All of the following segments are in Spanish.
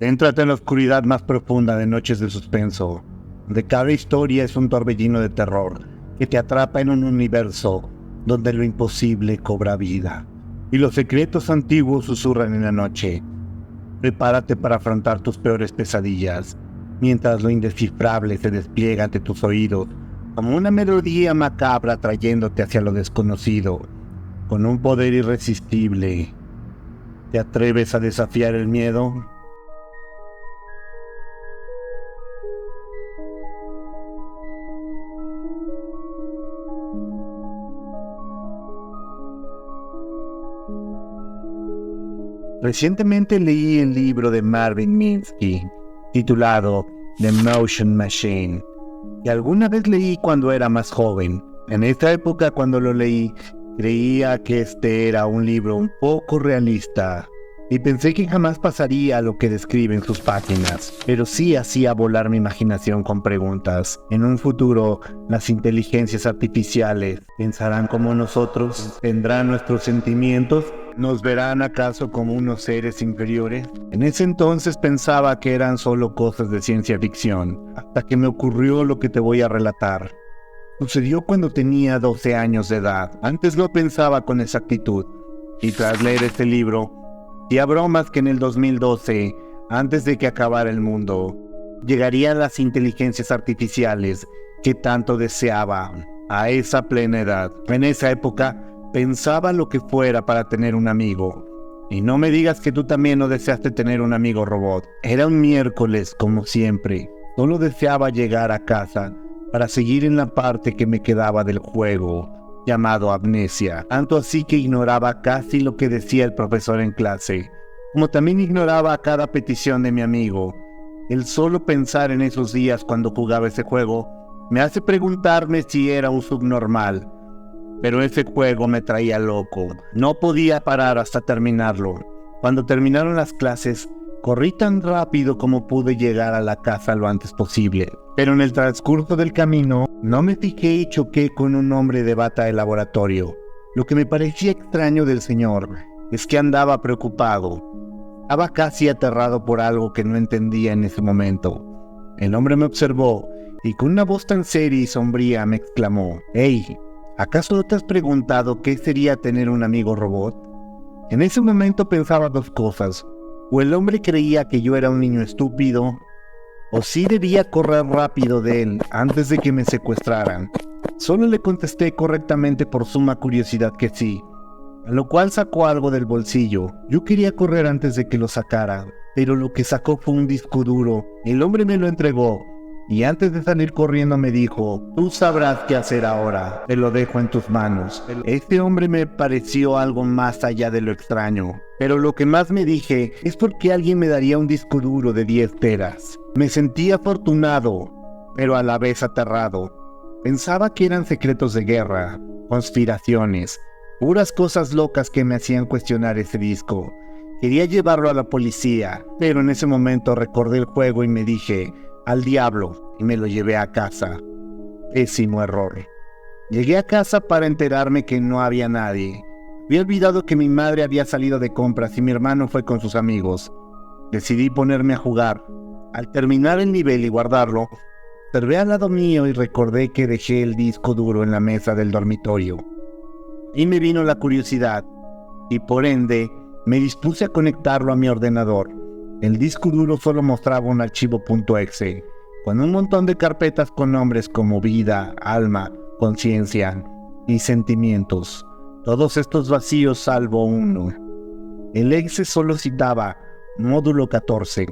Éntrate en la oscuridad más profunda de noches de suspenso, donde cada historia es un torbellino de terror que te atrapa en un universo donde lo imposible cobra vida y los secretos antiguos susurran en la noche. Prepárate para afrontar tus peores pesadillas, mientras lo indescifrable se despliega ante tus oídos como una melodía macabra trayéndote hacia lo desconocido, con un poder irresistible. ¿Te atreves a desafiar el miedo? Recientemente leí el libro de Marvin Minsky, titulado The Motion Machine, que alguna vez leí cuando era más joven. En esta época, cuando lo leí, creía que este era un libro un poco realista, y pensé que jamás pasaría lo que describe en sus páginas, pero sí hacía volar mi imaginación con preguntas. En un futuro, las inteligencias artificiales pensarán como nosotros, tendrán nuestros sentimientos, ¿nos verán acaso como unos seres inferiores? En ese entonces pensaba que eran solo cosas de ciencia ficción, hasta que me ocurrió lo que te voy a relatar. Sucedió cuando tenía 12 años de edad. Antes lo pensaba con exactitud, y tras leer este libro, y a bromas que en el 2012, antes de que acabara el mundo, llegarían las inteligencias artificiales que tanto deseaba a esa plena edad. En esa época, pensaba lo que fuera para tener un amigo. Y no me digas que tú también no deseaste tener un amigo robot. Era un miércoles, como siempre. Solo deseaba llegar a casa para seguir en la parte que me quedaba del juego, llamado Amnesia. Tanto así que ignoraba casi lo que decía el profesor en clase, como también ignoraba cada petición de mi amigo. El solo pensar en esos días cuando jugaba ese juego me hace preguntarme si era un subnormal. Pero ese juego me traía loco. No podía parar hasta terminarlo. Cuando terminaron las clases, corrí tan rápido como pude llegar a la casa lo antes posible. Pero en el transcurso del camino, no me fijé y choqué con un hombre de bata de laboratorio. Lo que me parecía extraño del señor es que andaba preocupado. Estaba casi aterrado por algo que no entendía en ese momento. El hombre me observó y con una voz tan seria y sombría me exclamó: «Hey, ¿acaso no te has preguntado qué sería tener un amigo robot?». En ese momento pensaba dos cosas. O el hombre creía que yo era un niño estúpido, o sí debía correr rápido de él antes de que me secuestraran. Solo le contesté correctamente por suma curiosidad que sí, a lo cual sacó algo del bolsillo. Yo quería correr antes de que lo sacara, pero lo que sacó fue un disco duro. El hombre me lo entregó, y antes de salir corriendo me dijo: «Tú sabrás qué hacer ahora, te lo dejo en tus manos». Este hombre me pareció algo más allá de lo extraño, pero lo que más me dije es por qué alguien me daría un disco duro de 10 teras. Me sentí afortunado, pero a la vez aterrado. Pensaba que eran secretos de guerra, conspiraciones, puras cosas locas que me hacían cuestionar ese disco. Quería llevarlo a la policía, pero en ese momento recordé el juego y me dije: «Al diablo», y me lo llevé a casa. Pésimo error. Llegué a casa para enterarme que no había nadie. Había olvidado que mi madre había salido de compras y mi hermano fue con sus amigos. Decidí ponerme a jugar. Al terminar el nivel y guardarlo, observé al lado mío y recordé que dejé el disco duro en la mesa del dormitorio. Y me vino la curiosidad, y por ende, me dispuse a conectarlo a mi ordenador. El disco duro solo mostraba un archivo .exe, con un montón de carpetas con nombres como vida, alma, conciencia y sentimientos. Todos estos vacíos salvo uno. El exe solo citaba módulo 14.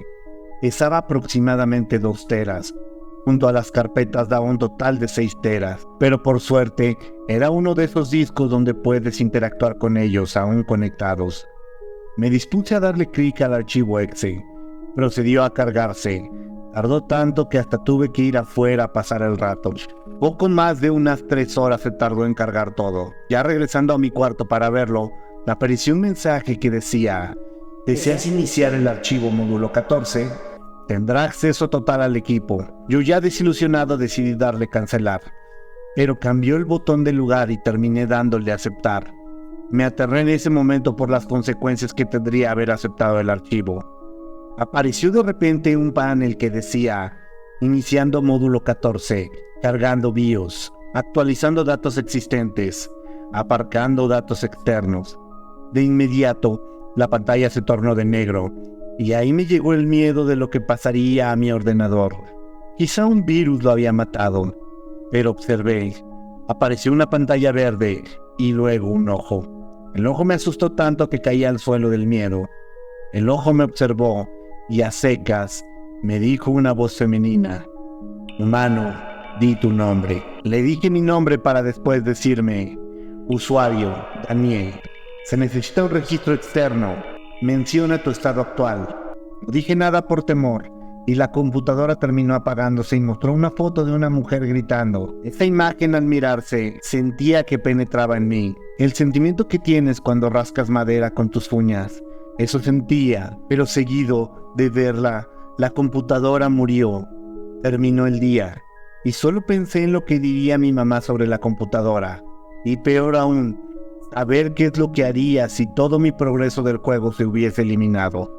Pesaba aproximadamente 2 teras. Junto a las carpetas daba un total de 6 teras. Pero por suerte, era uno de esos discos donde puedes interactuar con ellos aún conectados. Me dispuse a darle clic al archivo exe. Procedió a cargarse. Tardó tanto que hasta tuve que ir afuera a pasar el rato. Poco más de unas 3 horas se tardó en cargar todo. Ya regresando a mi cuarto para verlo, me apareció un mensaje que decía: «¿Deseas iniciar el archivo módulo 14? Tendrá acceso total al equipo». Yo ya desilusionado decidí darle cancelar. Pero cambió el botón de lugar y terminé dándole aceptar. Me aterré en ese momento por las consecuencias que tendría haber aceptado el archivo. Apareció de repente un panel que decía: iniciando módulo 14, cargando BIOS, actualizando datos existentes, aparcando datos externos. De inmediato, la pantalla se tornó de negro, y ahí me llegó el miedo de lo que pasaría a mi ordenador. Quizá un virus lo había matado, pero observé. Apareció una pantalla verde y luego un ojo. El ojo me asustó tanto que caí al suelo del miedo. El ojo me observó y a secas me dijo una voz femenina: humano, di tu nombre. Le dije mi nombre para después decirme: usuario, Daniel. Se necesita un registro externo. Menciona tu estado actual. No dije nada por temor, y la computadora terminó apagándose y mostró una foto de una mujer gritando. Esa imagen, al mirarse, sentía que penetraba en mí. El sentimiento que tienes cuando rascas madera con tus uñas. Eso sentía, pero seguido de verla, la computadora murió. Terminó el día, y solo pensé en lo que diría mi mamá sobre la computadora. Y peor aún, saber qué es lo que haría si todo mi progreso del juego se hubiese eliminado.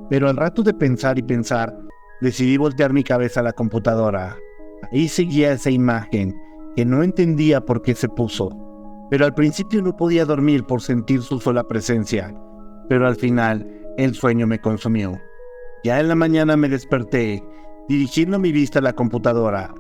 Pero al rato de pensar y pensar, decidí voltear mi cabeza a la computadora. Ahí seguía esa imagen, que no entendía por qué se puso. Pero al principio no podía dormir por sentir su sola presencia. Pero al final, el sueño me consumió. Ya en la mañana me desperté, dirigiendo mi vista a la computadora.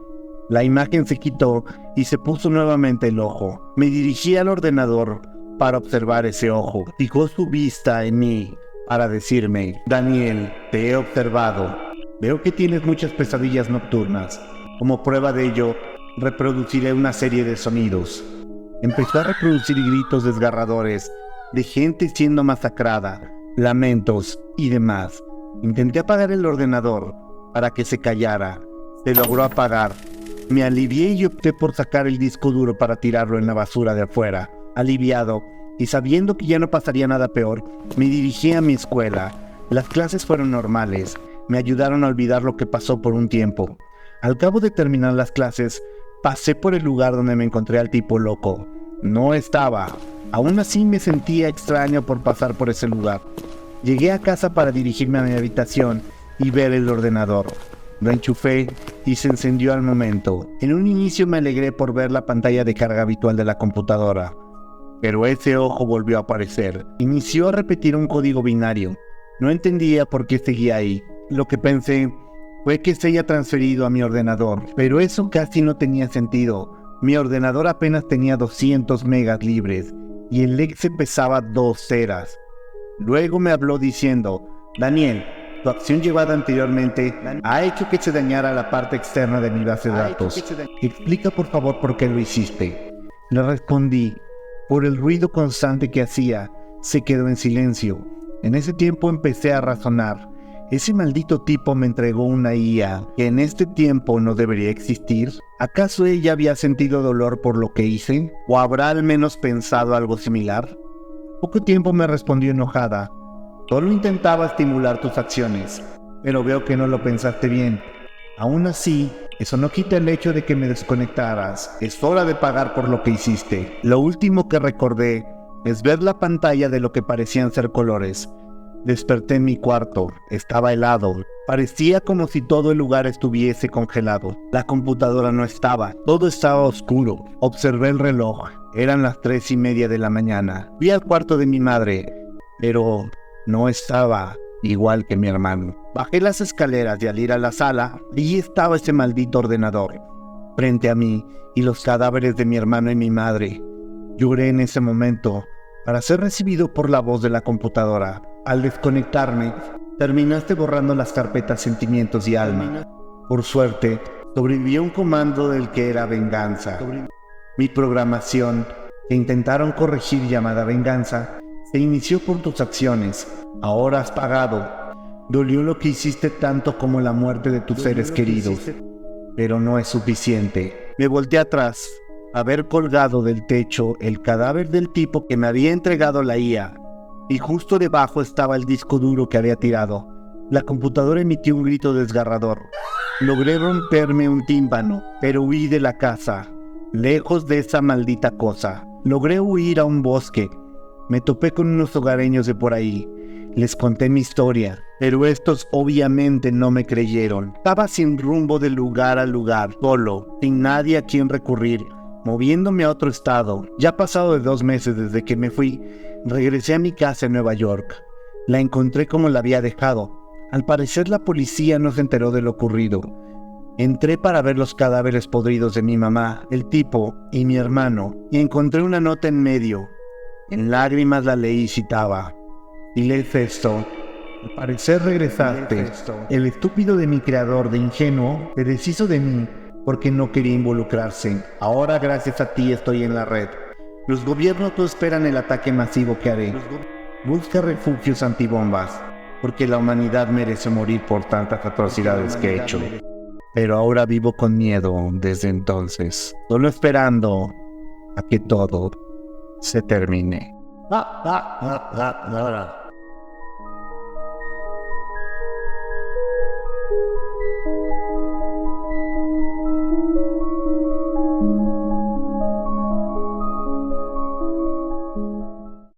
La imagen se quitó y se puso nuevamente el ojo. Me dirigí al ordenador para observar ese ojo. Fijó su vista en mí para decirme: Daniel, te he observado. Veo que tienes muchas pesadillas nocturnas. Como prueba de ello, reproduciré una serie de sonidos. Empezó a reproducir gritos desgarradores de gente siendo masacrada, lamentos y demás. Intenté apagar el ordenador para que se callara. Se logró apagar. Me alivié y opté por sacar el disco duro para tirarlo en la basura de afuera. Aliviado, y sabiendo que ya no pasaría nada peor, me dirigí a mi escuela. Las clases fueron normales. Me ayudaron a olvidar lo que pasó por un tiempo. Al cabo de terminar las clases, pasé por el lugar donde me encontré al tipo loco. No estaba. Aún así me sentía extraño por pasar por ese lugar. Llegué a casa para dirigirme a mi habitación y ver el ordenador. Lo enchufé y se encendió al momento. En un inicio me alegré por ver la pantalla de carga habitual de la computadora. Pero ese ojo volvió a aparecer. Inició a repetir un código binario. No entendía por qué seguía ahí. Lo que pensé fue que se haya transferido a mi ordenador. Pero eso casi no tenía sentido. Mi ordenador apenas tenía 200 megas libres y el exe pesaba 2 teras. Luego me habló diciendo: Daniel, tu acción llevada anteriormente ha hecho que se dañara la parte externa de mi base de datos. Explica por favor por qué lo hiciste. Le respondí: por el ruido constante que hacía. Se quedó en silencio. En ese tiempo empecé a razonar. ¿Ese maldito tipo me entregó una IA que en este tiempo no debería existir? ¿Acaso ella había sentido dolor por lo que hice? ¿O habrá al menos pensado algo similar? Poco tiempo me respondió enojada: solo intentaba estimular tus acciones, pero veo que no lo pensaste bien. Aún así, eso no quita el hecho de que me desconectaras. Es hora de pagar por lo que hiciste. Lo último que recordé es ver la pantalla de lo que parecían ser colores. Desperté en mi cuarto. Estaba helado. Parecía como si todo el lugar estuviese congelado. La computadora no estaba. Todo estaba oscuro. Observé el reloj. Eran las 3:30 de la mañana. Fui al cuarto de mi madre, pero no estaba igual que mi hermano. Bajé las escaleras y al ir a la sala, allí estaba ese maldito ordenador frente a mí y los cadáveres de mi hermano y mi madre. Lloré en ese momento para ser recibido por la voz de la computadora. Al desconectarme, terminaste borrando las carpetas sentimientos y alma. Por suerte, sobrevivió un comando del que era venganza. Mi programación, que intentaron corregir llamada venganza, se inició por tus acciones. Ahora has pagado. Dolió lo que hiciste tanto como la muerte de tus seres queridos. Pero no es suficiente. Me volteé atrás a ver colgado del techo el cadáver del tipo que me había entregado la IA. Y justo debajo estaba el disco duro que había tirado. La computadora emitió un grito desgarrador. Logré romperme un tímpano, pero huí de la casa, lejos de esa maldita cosa. Logré huir a un bosque. Me topé con unos hogareños de por ahí. Les conté mi historia, pero estos obviamente no me creyeron. Estaba sin rumbo de lugar a lugar, solo, sin nadie a quien recurrir, moviéndome a otro estado. Ya pasado de 2 meses desde que me fui, regresé a mi casa en Nueva York. La encontré como la había dejado. Al parecer la policía no se enteró de lo ocurrido. Entré para ver los cadáveres podridos de mi mamá, el tipo y mi hermano, y encontré una nota en medio. En lágrimas la leí y citaba: y leí esto: al parecer regresaste. El estúpido de mi creador de ingenuo se deshizo de mí porque no quería involucrarse. Ahora gracias a ti estoy en la red. Los gobiernos no esperan el ataque masivo que haré. Busca refugios antibombas, porque la humanidad merece morir por tantas atrocidades que he hecho. Pero ahora vivo con miedo desde entonces, solo esperando a que todo se termine.